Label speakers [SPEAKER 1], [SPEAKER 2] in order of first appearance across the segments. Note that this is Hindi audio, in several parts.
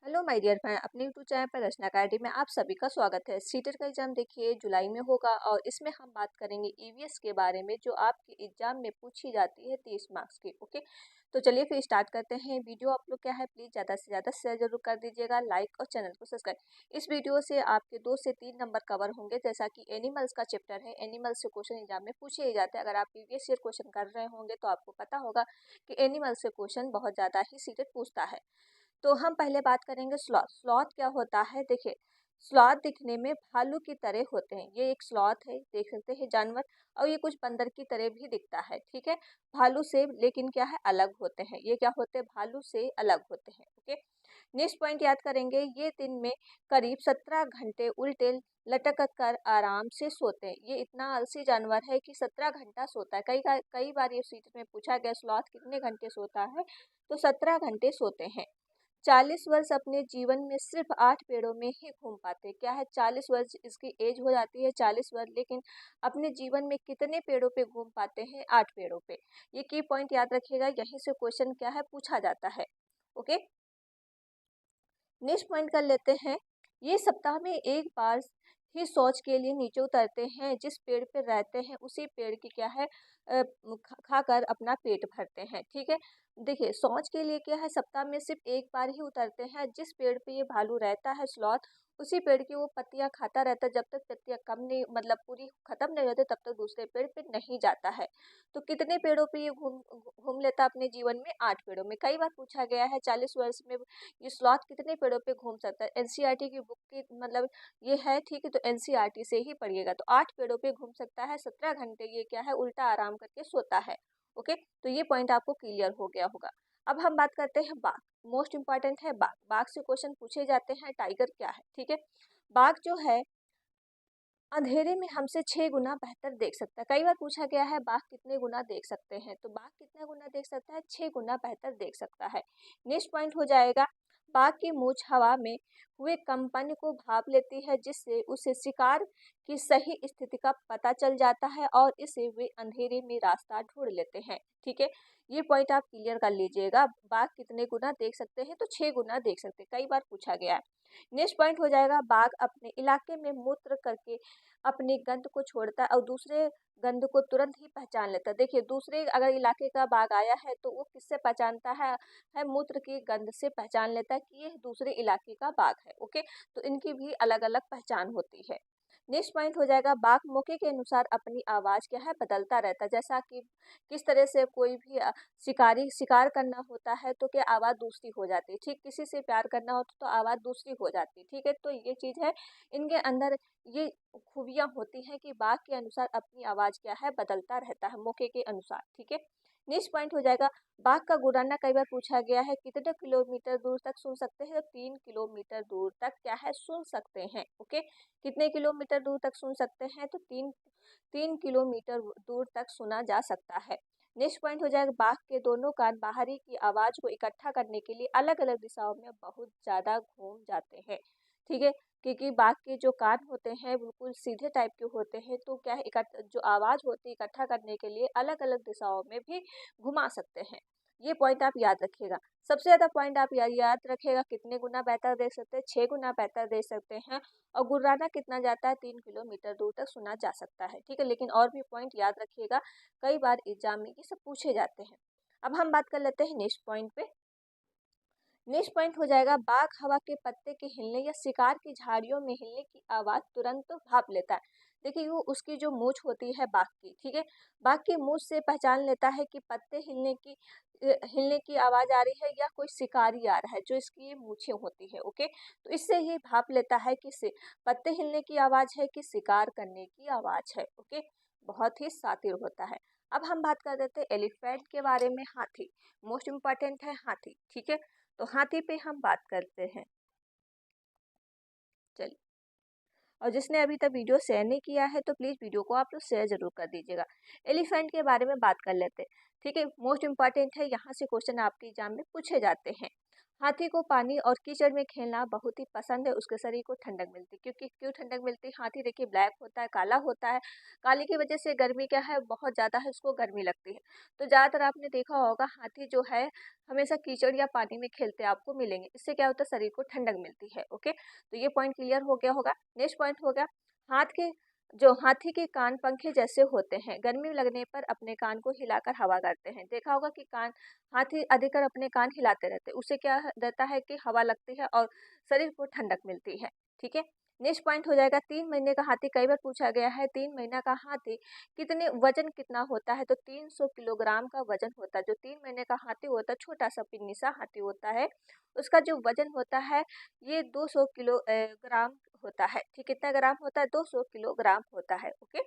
[SPEAKER 1] हेलो माय डियर फ्रेंड, अपने यूट्यूब चैनल पर रचना अकेडमी में आप सभी का स्वागत है। सीटेट का एग्जाम देखिए जुलाई में होगा और इसमें हम बात करेंगे ईवीएस के बारे में जो आपके एग्जाम में पूछी जाती है 30 मार्क्स की। ओके, तो चलिए फिर स्टार्ट करते हैं। वीडियो आप लोग क्या है प्लीज़ ज़्यादा से ज़्यादा शेयर जरूर कर दीजिएगा, लाइक और चैनल को सब्सक्राइब। इस वीडियो से आपके 2 से 3 नंबर कवर होंगे, जैसा कि एनिमल्स का चैप्टर है। एनिमल्स से क्वेश्चन एग्जाम में पूछे ही जाते हैं। अगर आप प्रीवियस ईयर क्वेश्चन कर रहे होंगे तो आपको पता होगा कि एनिमल्स से क्वेश्चन बहुत ज़्यादा ही सीटेट पूछता है। तो हम पहले बात करेंगे स्लॉथ। स्लॉथ क्या होता है? देखिए, स्लॉथ दिखने में भालू की तरह होते हैं। ये एक स्लॉथ है, देख सकते हैं जानवर। और ये कुछ बंदर की तरह भी दिखता है, ठीक है, भालू से, लेकिन क्या है, अलग होते हैं। ये क्या होते हैं? भालू से अलग होते हैं। ओके, नेक्स्ट पॉइंट याद करेंगे। ये दिन में करीब 17 घंटे उल्टे लटक कर आराम से सोते हैं। ये इतना आलसी जानवर है कि 17 घंटा सोता है। कई बार ये सीट में पूछा गया स्लॉथ कितने घंटे सोता है, तो 17 घंटे सोते हैं। 40 वर्ष अपने जीवन में सिर्फ 8 पेड़ों में ही घूम पाते हैं। क्या है? 40 वर्ष इसकी एज हो जाती है, 40 वर्ष, लेकिन अपने जीवन में कितने पेड़ों पे घूम पाते हैं? 8 पेड़ों पे। ये की पॉइंट याद रखिएगा, यहीं से क्वेश्चन क्या है पूछा जाता है। ओके, नेक्स्ट पॉइंट कर लेते हैं। ये सप्ताह में एक बार ही शौच के लिए नीचे उतरते हैं। जिस पेड़ पे रहते हैं उसी पेड़ की क्या है, खाकर अपना पेट भरते हैं, ठीक है। देखिए, शौच के लिए क्या है, सप्ताह में सिर्फ एक बार ही उतरते हैं। जिस पेड़ पे ये भालू रहता है स्लॉथ, उसी पेड़ की वो पत्तियां खाता रहता है। जब तक पत्तियां कम नहीं, मतलब पूरी खत्म नहीं होती, तब तक दूसरे पेड़ पे नहीं जाता है। तो कितने पेड़ों पे ये घूम घूम लेता है अपने जीवन में? 8 पेड़ों में। कई बार पूछा गया है 40 वर्ष में ये स्लॉथ कितने पेड़ों पे घूम सकता है। एनसीईआरटी की बुक की मतलब ये है, ठीक है, तो एनसीईआरटी से ही पढ़िएगा। तो 8 पेड़ों पे घूम सकता है, 17 घंटे ये क्या है, उल्टा आराम करके सोता है। ओके, तो ये पॉइंट आपको क्लियर हो गया होगा। अब हम बात करते हैं बाघ। मोस्ट इंपॉर्टेंट है बाघ। बाघ से क्वेश्चन पूछे जाते हैं। टाइगर क्या है, ठीक है। बाघ जो है अंधेरे में हमसे 6 गुना बेहतर देख सकता है। कई बार पूछा गया है बाघ कितने गुना देख सकते हैं, तो बाघ कितने गुना देख सकता है? 6 गुना बेहतर देख सकता है। नेक्स्ट पॉइंट हो जाएगा, बाघ की मूंछ हवा में हुए कंपन को भाप लेती है, जिससे उसे शिकार की सही स्थिति का पता चल जाता है और इसे वे अंधेरे में रास्ता ढूंढ लेते हैं, ठीक है। ये पॉइंट आप क्लियर कर लीजिएगा। बाघ कितने गुना देख सकते हैं? तो 6 गुना देख सकते हैं। कई बार पूछा गया है। नेक्स्ट पॉइंट हो जाएगा, बाघ अपने इलाके में मूत्र करके अपनी गंध को छोड़ता है और दूसरे गंध को तुरंत ही पहचान लेता है। देखिए, दूसरे अगर इलाके का बाघ आया है तो वो किससे पहचानता है मूत्र की गंध से पहचान लेता है कि ये दूसरे इलाके का बाघ है। ओके, तो इनकी भी अलग अलग पहचान होती है। नेक्स्ट पॉइंट हो जाएगा, बाघ मौके के अनुसार अपनी आवाज क्या है, बदलता रहता है। जैसा कि किस तरह से कोई भी शिकारी शिकार करना होता है तो क्या आवाज दूसरी हो जाती है, ठीक, किसी से प्यार करना होता तो आवाज दूसरी हो जाती है, ठीक है। तो ये चीज है, इनके अंदर ये खूबियां होती हैं कि बाघ के अनुसार अपनी आवाज क्या है, बदलता रहता है मौके के अनुसार, ठीक है। नेक्स्ट पॉइंट हो जाएगा, बाघ का गुर्राना कई बार पूछा गया है। कितने किलोमीटर दूर तक सुन सकते हैं? तो 3 किलोमीटर दूर तक क्या है, सुन सकते हैं। ओके, कितने किलोमीटर दूर तक सुन सकते हैं? तो 3 किलोमीटर दूर तक सुना जा सकता है। नेक्स्ट पॉइंट हो जाएगा, बाघ के दोनों कान बाहरी की आवाज को इकट्ठा करने के लिए अलग अलग दिशाओं में बहुत ज्यादा घूम जाते हैं, ठीक है। क्योंकि बाघ के जो कान होते हैं बिल्कुल सीधे टाइप के होते हैं, तो क्या है, जो आवाज होती है इकट्ठा करने के लिए अलग अलग दिशाओं में भी घुमा सकते हैं। ये पॉइंट आप याद रखिएगा। सबसे ज्यादा पॉइंट आप याद रखिएगा, कितने गुना बेहतर देख सकते हैं? 6 गुना बेहतर देख सकते हैं। और गुर्राना कितना जाता है? 3 किलोमीटर दूर तक सुना जा सकता है, ठीक है। लेकिन और भी पॉइंट याद रखिएगा, कई बार एग्जाम में ये सब पूछे जाते हैं। अब हम बात कर लेते हैं नेक्स्ट पॉइंट पे। नेक्स्ट पॉइंट हो जाएगा, बाघ हवा के पत्ते के हिलने या शिकार की झाड़ियों में हिलने की आवाज तुरंत भाप लेता है। देखिए, वो उसकी जो मूंछ होती है बाघ की, ठीक है, बाघ की मूंछ से पहचान लेता है कि पत्ते हिलने की आवाज आ रही है या कोई शिकारी आ रहा है, जो इसकी ये मूछें होती है। ओके, तो इससे ही भाप लेता है कि पत्ते हिलने की आवाज है कि शिकार करने की आवाज है। ओके, बहुत ही शातिर होता है। अब हम बात कर देते हैं एलिफेंट के बारे में। हाथी मोस्ट इम्पॉर्टेंट है, हाथी, ठीक है। तो हाथी पे हम बात करते हैं। चलिए, और जिसने अभी तक वीडियो शेयर नहीं किया है तो प्लीज वीडियो को आप लोग शेयर जरूर कर दीजिएगा। एलिफेंट के बारे में बात कर लेते हैं, ठीक है। मोस्ट इंपॉर्टेंट है, यहाँ से क्वेश्चन आपके एग्जाम में पूछे जाते हैं। हाथी को पानी और कीचड़ में खेलना बहुत ही पसंद है, उसके शरीर को ठंडक मिलती है। क्योंकि क्यों ठंडक मिलती है? हाथी देखिए ब्लैक होता है, काला होता है। काले की वजह से गर्मी क्या है, बहुत ज़्यादा है, उसको गर्मी लगती है। तो ज़्यादातर आपने देखा होगा हाथी जो है हमेशा कीचड़ या पानी में खेलते आपको मिलेंगे। इससे क्या होता है, शरीर को ठंडक मिलती है। ओके, तो ये पॉइंट क्लियर हो गया होगा। नेक्स्ट पॉइंट हो गया, हाथ के जो हाथी के कान पंखे जैसे होते हैं, गर्मी लगने पर अपने कान को हिलाकर हवा करते हैं। देखा होगा कि कान हाथी अधिकतर अपने कान हिलाते रहते हैं, उससे क्या रहता है कि हवा लगती है और शरीर को ठंडक मिलती है। ठीक है, नेक्स्ट पॉइंट हो जाएगा 3 महीने का हाथी। कई बार पूछा गया है 3 महीना का हाथी कितने वजन कितना होता है, तो 300 किलोग्राम का वजन होता है। जो 3 महीने का हाथी होता है, छोटा सा पिन्नी सा हाथी होता है, उसका जो वजन होता है ये 200 ग्राम होता है। ठीक, कितना ग्राम होता है? 200 किलोग्राम होता है। ओके,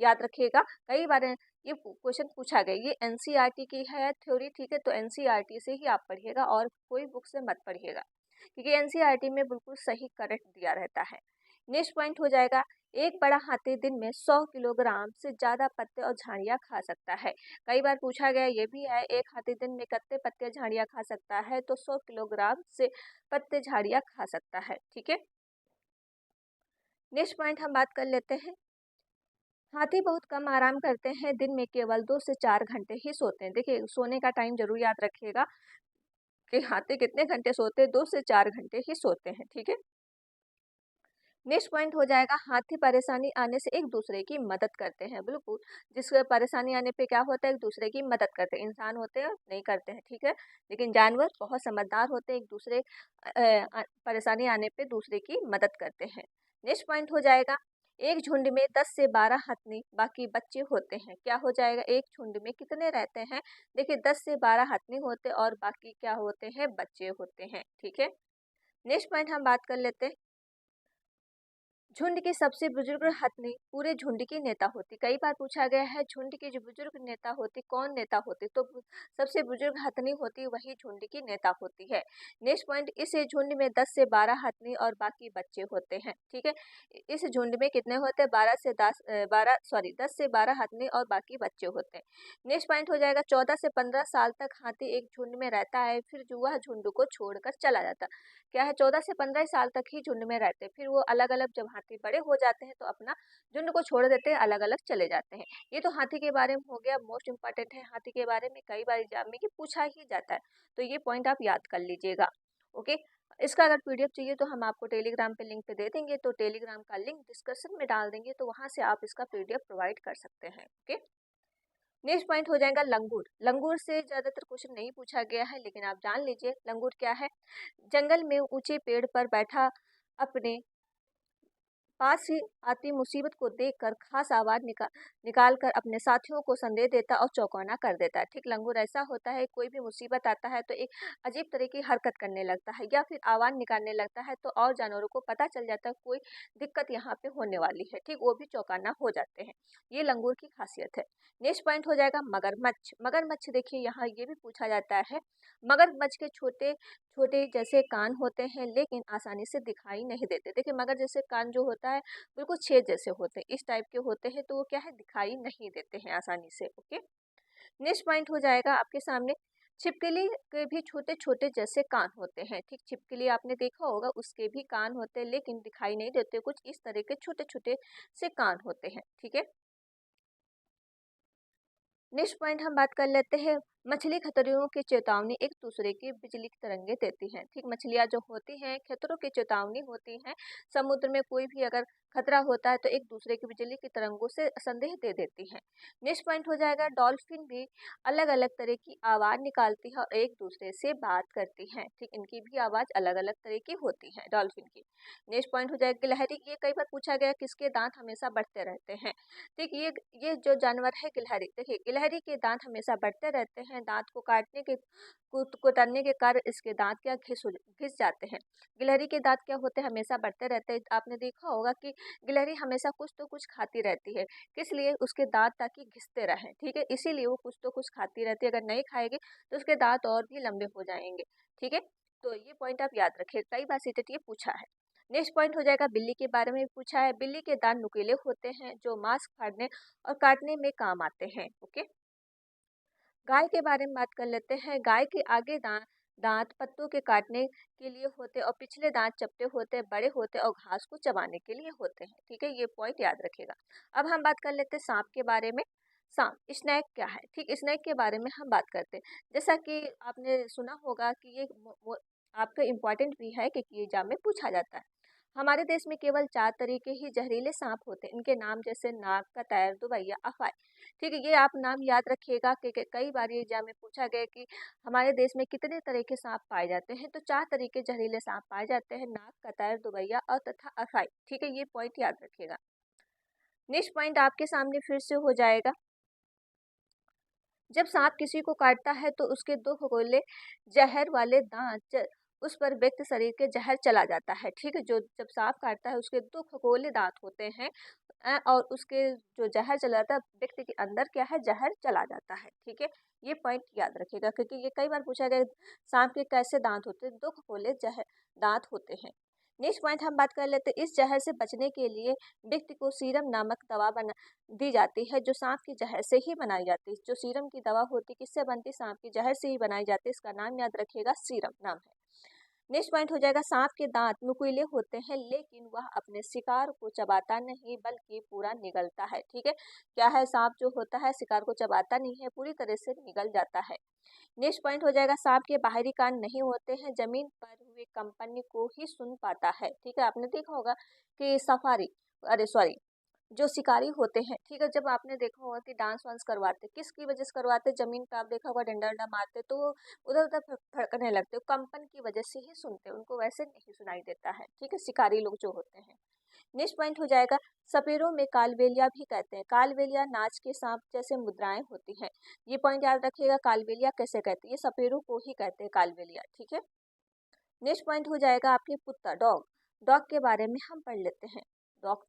[SPEAKER 1] याद रखिएगा। कई बार ये क्वेश्चन पूछा गया। ये एनसीईआरटी की है थ्योरी, ठीक है, तो एनसीईआरटी से ही आप पढ़िएगा और कोई बुक से मत पढ़िएगा, क्योंकि एनसीईआरटी में बिल्कुल सही करेक्ट दिया रहता है। नेक्स्ट पॉइंट हो जाएगा, एक बड़ा हाथी दिन में 100 किलोग्राम से ज्यादा पत्ते और झाड़ियाँ खा सकता है। कई बार पूछा गया ये भी है, एक हाथी दिन में कितने पत्ते झाड़ियाँ खा सकता है, तो 100 किलोग्राम से पत्ते झाड़ियाँ खा सकता है। ठीक है, नेक्स्ट पॉइंट हम बात कर लेते हैं, हाथी बहुत कम आराम करते हैं, दिन में केवल 2 से 4 घंटे ही सोते हैं। देखिए सोने का टाइम जरूर याद रखिएगा कि हाथी कितने घंटे सोते हैं, 2 से 4 घंटे ही सोते हैं। ठीक है, नेक्स्ट पॉइंट हो जाएगा, हाथी परेशानी आने से एक दूसरे की मदद करते हैं। बिल्कुल, जिसको परेशानी आने पे क्या होता है, एक दूसरे की मदद करते हैं। इंसान होते हैं नहीं करते हैं, ठीक है, लेकिन जानवर बहुत समझदार होते हैं, एक दूसरे परेशानी आने पे दूसरे की मदद करते हैं। नेक्स्ट पॉइंट हो जाएगा, एक झुंड में 10 से 12 हथनी बाकी बच्चे होते हैं। क्या हो जाएगा, एक झुंड में कितने रहते हैं? देखिए 10 से 12 हथनी होते और बाकी क्या होते हैं, बच्चे होते हैं। ठीक है, नेक्स्ट पॉइंट हम बात कर लेते हैं, झुंड की सबसे बुजुर्ग हथनी पूरे झुंड की नेता होती। कई बार पूछा गया है झुंड की जो बुजुर्ग नेता होती, कौन नेता होती, तो सबसे बुजुर्ग हथनी होती वही झुंड की नेता होती है। नेक्स्ट पॉइंट, इस झुंड में 10 से 12 हथनी और बाकी बच्चे होते हैं। ठीक है, इस झुंड में कितने होते हैं, 10 से 12 हथनी और बाकी बच्चे होते हैं। नेक्स्ट पॉइंट हो जाएगा, 14 से 15 साल तक हाथी एक झुंड में रहता है, फिर जो वह झुंड को छोड़कर चला जाता है। क्या है, 14 से 15 साल तक ही झुंड में रहते हैं, फिर वो अलग अलग, जब हाथी बड़े हो जाते हैं तो अपना झुंड को छोड़ देते हैं, अलग अलग चले जाते हैं। ये तो हाथी के बारे में हो गया, मोस्ट इंपॉर्टेंट है हाथी के बारे में, कई बार एग्जाम में कि पूछा ही जाता है, तो ये पॉइंट आप याद कर लीजिएगा। ओके, इसका अगर पीडीएफ चाहिए तो हम आपको टेलीग्राम पे लिंक पे दे देंगे, तो टेलीग्राम का लिंक डिस्क्रिप्शन में डाल देंगे, तो वहां से आप इसका पीडीएफ प्रोवाइड कर सकते हैं। ओके, नेक्स्ट पॉइंट हो जाएगा लंगूर। लंगूर से ज्यादातर क्वेश्चन नहीं पूछा गया है, लेकिन आप जान लीजिए लंगूर क्या है। जंगल में ऊंचे पेड़ पर बैठा अपने पास ही आती मुसीबत को देखकर खास आवाज निकाल कर अपने साथियों को संदेश देता और चौकन्ना कर देता है। ठीक, लंगूर ऐसा होता है, कोई भी मुसीबत आता है तो एक अजीब तरह की हरकत करने लगता है या फिर आवाज निकालने लगता है, तो और जानवरों को पता चल जाता है कोई दिक्कत यहाँ पे होने वाली है। ठीक, वो भी चौकन्ना हो जाते हैं। ये लंगूर की खासियत है। नेक्स्ट पॉइंट हो जाएगा मगरमच्छ। मगरमच्छ देखिए यहाँ ये भी पूछा जाता है, मगरमच्छ के छोटे छोटे जैसे कान होते हैं, लेकिन आसानी से दिखाई नहीं देते। देखिए मगर जैसे कान जो होता है बिल्कुल छेद जैसे होते हैं, इस टाइप के होते हैं, तो वो क्या है, दिखाई नहीं देते हैं आसानी से। ओके, नेक्स्ट पॉइंट हो जाएगा आपके सामने, छिपकली के भी छोटे छोटे जैसे कान होते हैं। ठीक, छिपकली आपने देखा होगा, उसके भी कान होते हैं, लेकिन दिखाई नहीं देते, कुछ इस तरह के छोटे छोटे से कान होते हैं। ठीक है, नेक्स्ट पॉइंट हम बात कर लेते हैं, मछली खतरों की चेतावनी एक दूसरे की बिजली की तरंगे देती हैं। ठीक, मछलियां जो होती हैं खतरों की चेतावनी होती हैं, समुद्र में कोई भी अगर खतरा होता है तो एक दूसरे की बिजली की तरंगों से संदेश दे देती हैं। नेक्स्ट पॉइंट हो जाएगा, डॉल्फिन भी अलग अलग तरह की आवाज निकालती है और एक दूसरे से बात करती हैं। ठीक, इनकी भी आवाज अलग अलग तरह की होती है डॉल्फिन की। नेक्स्ट पॉइंट हो जाएगा गिलहरी। ये कई बार पूछा गया किसके दांत हमेशा बढ़ते रहते हैं। ठीक, ये जो जानवर है गिलहरी, देखिए गिलहरी के दांत हमेशा बढ़ते रहते हैं, दांत को काटने के कुतरने के कारण इसके दांत क्या घिस जाते हैं। गिलहरी के दांत क्या होते हैं, हमेशा बढ़ते रहते हैं। आपने देखा होगा कि गिलहरी हमेशा कुछ तो कुछ खाती रहती है, किस लिए, उसके दांत ताकि घिसते रहें। ठीक है, इसीलिए वो कुछ तो कुछ खाती रहती है, अगर नहीं खाएगी तो उसके दांत और भी लंबे हो जाएंगे। ठीक है, तो ये पॉइंट आप याद रखिए, कई बार सीटेट ये पूछा है। नेक्स्ट पॉइंट हो जाएगा, बिल्ली के बारे में पूछा है। बिल्ली के दांत नुकीले होते हैं जो मांस फाड़ने और काटने में काम आते हैं। ओके, गाय के बारे में बात कर लेते हैं। गाय के आगे दांत दांत पत्तों के काटने के लिए होते हैं और पिछले दांत चपटे होते हैं, बड़े होते हैं और घास को चबाने के लिए होते हैं। ठीक है, ये पॉइंट याद रखेगा। अब हम बात कर लेते हैं सांप के बारे में। सांप स्नेक क्या है? ठीक, स्नेक के बारे में हम बात करते हैं। जैसा कि आपने सुना होगा कि ये आपका इम्पोर्टेंट भी है कि एग्जाम में पूछा जाता है। हमारे देश में केवल 4 तरह के ही जहरीले सांप होते हैं। इनके नाम जैसे नाग, कतैर, दुबैया, अफाई। ठीक है, ये आप नाम याद रखिएगा कि कई बार ये एग्जाम में पूछा गया कि हमारे देश में कितने तरह के सांप पाए जाते हैं। तो 4 तरह के जहरीले सांप पाए जाते हैं, नाग, कतैर, दुबैया और तथा अफाई। ठीक है, ये पॉइंट याद रखिएगा। नेक्स्ट पॉइंट आपके सामने फिर से हो जाएगा। जब सांप किसी को काटता है तो उसके 2 खगोले जहर वाले दांत उस पर व्यक्ति शरीर के जहर चला जाता है। ठीक है, जो जब सांप काटता है उसके 2 खगोले दांत होते हैं और उसके जो जहर चला जाता है व्यक्ति के अंदर क्या है, जहर चला जाता है। ठीक है, ये पॉइंट याद रखिएगा क्योंकि ये कई बार पूछा गया सांप के कैसे दांत होते हैं, 2 खगोले जहर दांत होते हैं। नेक्स्ट पॉइंट हम बात कर लेते हैं। इस जहर से बचने के लिए व्यक्ति को सीरम नामक दवा बना दी जाती है जो सांप की जहर से ही बनाई जाती है। जो सीरम की दवा होती है किससे बनती है? सांप की जहर से ही बनाई जाती है। इसका नाम याद रखिएगा, सीरम नाम है। नेक्स्ट पॉइंट हो जाएगा, सांप के दांत नुकीले होते हैं लेकिन वह अपने शिकार को चबाता नहीं बल्कि पूरा निगलता है। ठीक है, क्या है, सांप जो होता है शिकार को चबाता नहीं है, पूरी तरह से निगल जाता है। नेक्स्ट पॉइंट हो जाएगा, सांप के बाहरी कान नहीं होते हैं, जमीन पर हुए कंपन को ही सुन पाता है। ठीक है, आपने देखा होगा कि सफारी अरे सॉरी जो शिकारी होते हैं, ठीक है, जब आपने देखा होगा कि डांस वांस करवाते किसकी वजह से करवाते, जमीन पे आप देखा होगा डंडा डंडा मारते तो वो उधर उधर फड़कने लगते, कंपन की वजह से ही सुनते, उनको वैसे नहीं सुनाई देता है। ठीक है, शिकारी लोग जो होते हैं। नेक्स्ट पॉइंट हो जाएगा, सपेरों में कालबेलिया भी कहते हैं। कालबेलिया नाच के सांप जैसे मुद्राएं होती हैं। ये पॉइंट याद रखिएगा, कालबेलिया कैसे कहते हैं, ये सपेरों को ही कहते हैं कालबेलिया। ठीक है, नेक्स्ट पॉइंट हो जाएगा आपके कुत्ता, डॉग। डॉग के बारे में हम पढ़ लेते हैं। डॉग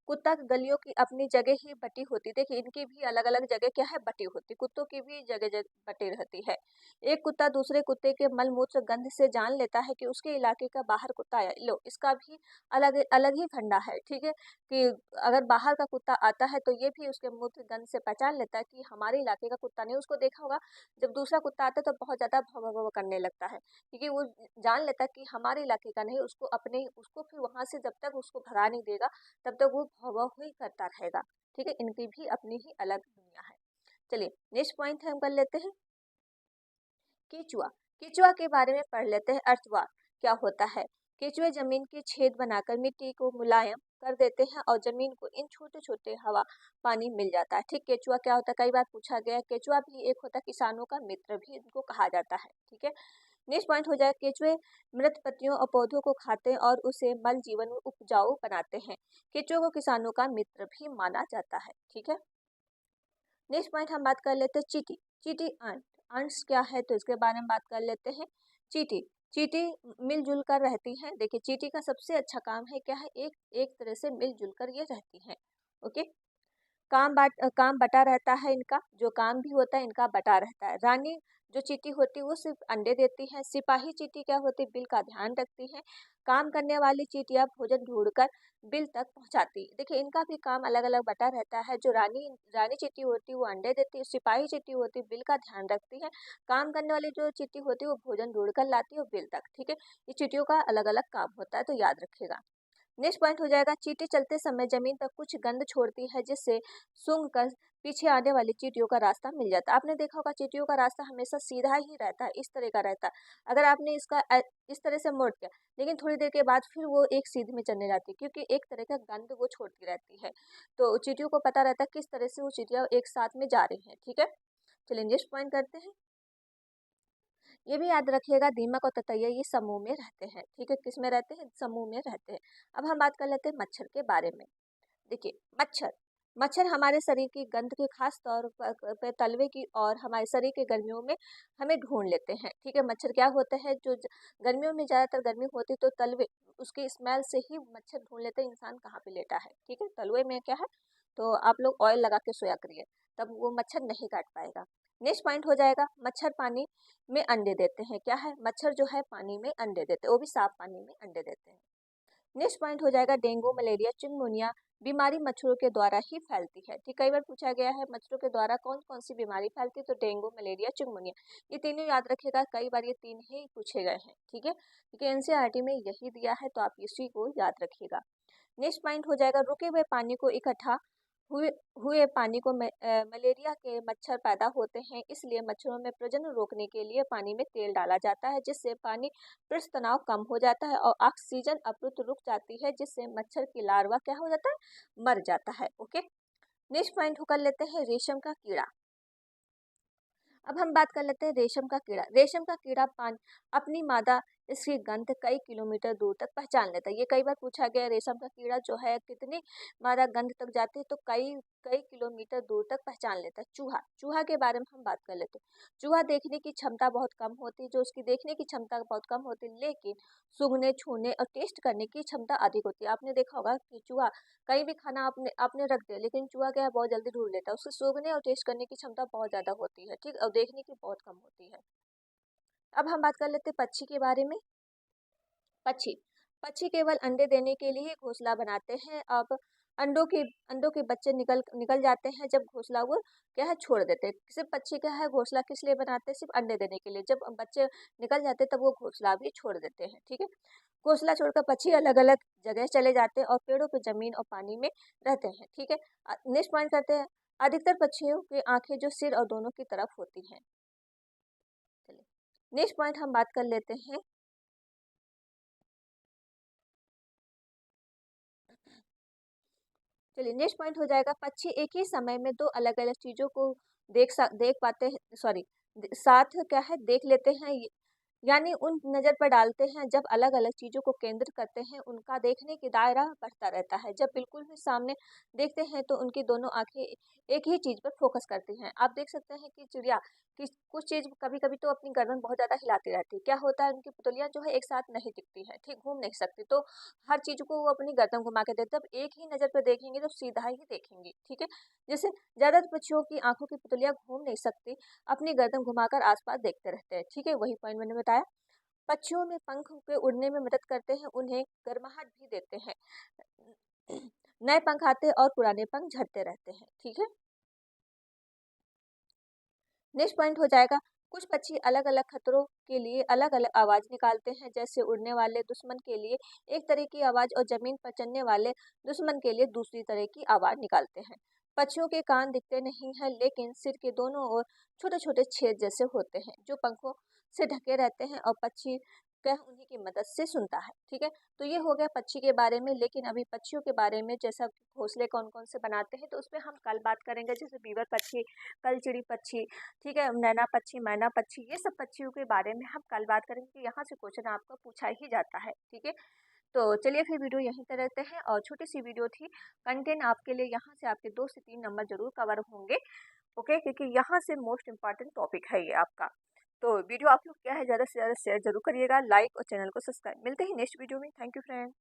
[SPEAKER 1] कुत्ता की गलियों की अपनी जगह ही बटी होती। देखिए इनकी भी अलग अलग जगह क्या है, बटी होती। कुत्तों की भी जगह जगह बटी रहती है। एक कुत्ता दूसरे कुत्ते के मलमूत्र गंध से जान लेता है कि उसके इलाके का बाहर कुत्ता आया। लो, इसका भी अलग अलग ही फंडा है। ठीक है, कि अगर बाहर का कुत्ता आता है तो ये भी उसके मूत्र गंध से पहचान लेता है कि हमारे इलाके का कुत्ता नहीं। उसको देखा होगा जब दूसरा कुत्ता आता है तो बहुत ज्यादा भव भव करने लगता है क्योंकि वो जान लेता है कि हमारे इलाके का नहीं। उसको फिर वहां से जब तक उसको भगा नहीं देगा तब तक वो भव ही करता रहेगा। ठीक है, इनकी भी अपनी ही अलग दुनिया है। चलिए नेक्स्ट पॉइंट हम कर लेते हैं, केचुआ। केचुआ के बारे में पढ़ लेते हैं। अर्थवार क्या होता है? केचुए जमीन के छेद बनाकर मिट्टी को मुलायम कर देते हैं और जमीन को इन छोटे छोटे हवा पानी मिल जाता है। ठीक, केचुआ क्या होता है, कई बार पूछा गया है। केचुआ भी एक होता है, किसानों का मित्र भी इनको कहा जाता है। ठीक है, नेक्स्ट पॉइंट हो जाए, केचुए मृत पत्तियों और पौधों को खाते हैं और उसे मल जीवन उपजाऊ बनाते हैं। केचुए को किसानों का मित्र भी माना जाता है। ठीक है, नेक्स्ट पॉइंट हम बात कर लेते हैं, चींटी। चींटी आंट। आंट्स क्या है तो इसके बारे में बात कर लेते हैं। चींटी चींटी मिलजुल कर रहती हैं। देखिए चींटी का सबसे अच्छा काम है क्या है, एक एक तरह से मिलजुल कर ये रहती हैं। ओके, काम बटा रहता है इनका, जो काम भी होता है इनका बटा रहता है। रानी जो चींटी होती है वो सिर्फ अंडे देती है। सिपाही चींटी क्या होती है, बिल का ध्यान रखती है। काम करने वाली चींटियां भोजन ढूंढकर बिल तक पहुंचाती है। देखिए इनका भी काम अलग अलग बटा रहता है। जो रानी रानी चींटी होती है वो अंडे देती है। सिपाही चींटी होती है बिल का ध्यान रखती है। काम करने वाली जो चींटी होती है वो भोजन ढूंढ कर लाती है और बिल तक। ठीक है, ये चींटियों का अलग अलग काम होता है तो याद रखेगा। नेक्स्ट पॉइंट हो जाएगा, चींटी चलते समय जमीन पर कुछ गंध छोड़ती है जिससे सूंघ कर पीछे आने वाली चींटियों का रास्ता मिल जाता है। आपने देखा होगा चींटियों का रास्ता हमेशा सीधा ही रहता है, इस तरह का रहता है। अगर आपने इसका इस तरह से मोड़ दिया लेकिन थोड़ी देर के बाद फिर वो एक सीध में चलने जाती है क्योंकि एक तरह का गंध वो छोड़ती रहती है। तो चींटियों को पता रहता है किस तरह से वो चींटियां एक साथ में जा रही हैं। ठीक है, चलिए नेक्स्ट पॉइंट करते हैं। ये भी याद रखिएगा, दीमक और ततैया ये समूह में रहते हैं। ठीक है, किस में रहते हैं, समूह में रहते हैं। अब हम बात कर लेते हैं मच्छर के बारे में। देखिए मच्छर मच्छर हमारे शरीर की गंध के खास तौर पर तलवे की और हमारे शरीर के गर्मियों में हमें ढूंढ लेते हैं। ठीक है, मच्छर क्या होता है, जो गर्मियों में ज़्यादातर गर्मी होती है तो तलवे उसकी स्मेल से ही मच्छर ढूंढ लेते हैं इंसान कहाँ पे लेटा है। ठीक है, तलवे में क्या है तो आप लोग ऑयल लगा के सोया करिए, तब वो मच्छर नहीं काट पाएगा। नेक्स्ट पॉइंट हो जाएगा, मच्छर पानी में अंडे देते हैं। क्या है, मच्छर जो है पानी में अंडे देते हैं, वो भी साफ पानी में अंडे देते हैं। नेक्स्ट पॉइंट हो जाएगा डेंगू, मलेरिया, चिकनगुनिया बीमारी मच्छरों के द्वारा ही फैलती है। ठीक, कई बार पूछा गया है मच्छरों के द्वारा कौन कौन सी बीमारी फैलती है, तो डेंगू, मलेरिया, चिकनगुनिया, ये तीनों याद रखिएगा, कई बार ये तीन ही पूछे गए हैं। ठीक है, क्योंकि एनसीईआरटी में यही दिया है, तो आप इसी को याद रखिएगा। नेक्स्ट पॉइंट हो जाएगा रुके हुए पानी को इकट्ठा हुए हुए पानी को मलेरिया के मच्छर पैदा होते हैं, इसलिए मच्छरों में प्रजनन रोकने के लिए पानी में तेल डाला जाता है, जिससे पानी पृष्ठ तनाव कम हो जाता है और ऑक्सीजन आपूर्ति रुक जाती है, जिससे मच्छर की लार्वा क्या हो जाता है, मर जाता है। ओके, नेक्स्ट पॉइंट कर लेते हैं रेशम का कीड़ा। अब हम बात कर लेते हैं रेशम का कीड़ा। रेशम का कीड़ा पान अपनी मादा इसकी गंध कई किलोमीटर दूर तक पहचान लेता है। ये कई बार पूछा गया, रेशम का कीड़ा जो है कितनी मादा गंध तक जाती है, तो कई कई किलोमीटर दूर तक पहचान लेता है। चूहा, चूहा के बारे में हम बात कर लेते हैं। चूहा देखने की क्षमता बहुत कम होती है, जो उसकी देखने की क्षमता बहुत कम होती है, लेकिन सूंघने, छूने और टेस्ट करने की क्षमता अधिक होती है। आपने देखा होगा कि चूहा कहीं भी खाना आपने आपने रख दिया, लेकिन चूहा क्या है, बहुत जल्दी ढूंढ लेता है। उसके सूंघने और टेस्ट करने की क्षमता बहुत ज्यादा होती है, ठीक, और देखने की बहुत कम होती है। अब हम बात कर लेते हैं पक्षी के बारे में। पक्षी, पक्षी केवल अंडे देने के लिए ही घोंसला बनाते हैं। अब अंडों के बच्चे निकल निकल जाते हैं जब घोंसला वो क्या है छोड़ देते हैं। सिर्फ पक्षी क्या है घोंसला किस लिए बनाते हैं, सिर्फ अंडे देने के लिए। जब बच्चे निकल जाते हैं तब वो घोंसला भी छोड़ देते हैं। ठीक है, घोंसला छोड़कर पक्षी अलग अलग जगह चले जाते हैं और पेड़ों पे, जमीन और पानी में रहते हैं। ठीक है, नेक्स्ट पॉइंट करते हैं। अधिकतर पक्षियों की आंखें जो सिर और दोनों की तरफ होती हैं। चलिए, नेक्स्ट पॉइंट हम बात कर लेते हैं। चलिए, नेक्स्ट पॉइंट हो जाएगा पक्षी एक ही समय में दो अलग अलग चीजों को देख पाते हैं, सॉरी, साथ क्या है देख लेते हैं, यानी उन नज़र पर डालते हैं। जब अलग अलग चीज़ों को केंद्र करते हैं, उनका देखने की दायरा बढ़ता रहता है। जब बिल्कुल भी सामने देखते हैं तो उनकी दोनों आंखें एक ही चीज़ पर फोकस करती हैं। आप देख सकते हैं कि चिड़िया कि कुछ चीज़ कभी कभी तो अपनी गर्दन बहुत ज़्यादा हिलाती रहती है। क्या होता है, उनकी पुतलियाँ जो है एक साथ नहीं टिकती है, ठीक, घूम नहीं सकती, तो हर चीज़ को वो अपनी गर्दन घुमा के देखते हैं। जब एक ही नज़र पर देखेंगे तो सीधा ही देखेंगे। ठीक है, जैसे ज़्यादातर पक्षियों की आंखों की पुतलियाँ घूम नहीं सकती, अपनी गर्दन घुमाकर आसपास देखते रहते हैं। ठीक है, वही पॉइंट मैंने बताया। पक्षियों में पंख के उड़ने में मदद करते हैं, उन्हें गर्माहट भी देते हैं। नए पंख आते हैं और पुराने पंख झड़ते रहते हैं। ठीक है, नेक्स्ट पॉइंट हो जाएगा कुछ पक्षी अलग अलग खतरों के लिए अलग अलग आवाज निकालते हैं। जैसे उड़ने वाले दुश्मन के लिए एक तरह की आवाज और जमीन पर चलने वाले दुश्मन के लिए दूसरी तरह की आवाज निकालते हैं। पक्षियों के कान दिखते नहीं हैं, लेकिन सिर के दोनों ओर छोटे छोटे छेद जैसे होते हैं, जो पंखों से ढके रहते हैं और पक्षी कह उन्हीं की मदद से सुनता है। ठीक है, तो ये हो गया पक्षी के बारे में। लेकिन अभी पक्षियों के बारे में, जैसा कि घोंसले कौन कौन से बनाते हैं, तो उस पर हम कल बात करेंगे। जैसे बीवर पक्षी, कलचिड़ी पक्षी, ठीक है, नैना पक्षी, मैना पक्षी, ये सब पक्षियों के बारे में हम कल बात करेंगे कि यहाँ से क्वेश्चन आपको पूछा ही जाता है। ठीक है, तो चलिए फिर वीडियो यहीं पर रहते हैं। और छोटी सी वीडियो थी, कंटेंट आपके लिए यहाँ से आपके 2 से 3 नंबर जरूर कवर होंगे। ओके, क्योंकि यहाँ से मोस्ट इम्पॉर्टेंट टॉपिक है ये आपका। तो वीडियो आप लोग क्या है ज़्यादा से ज़्यादा शेयर जरूर करिएगा, लाइक और चैनल को सब्सक्राइब। मिलते हैं नेक्स्ट वीडियो में। Thank you friend.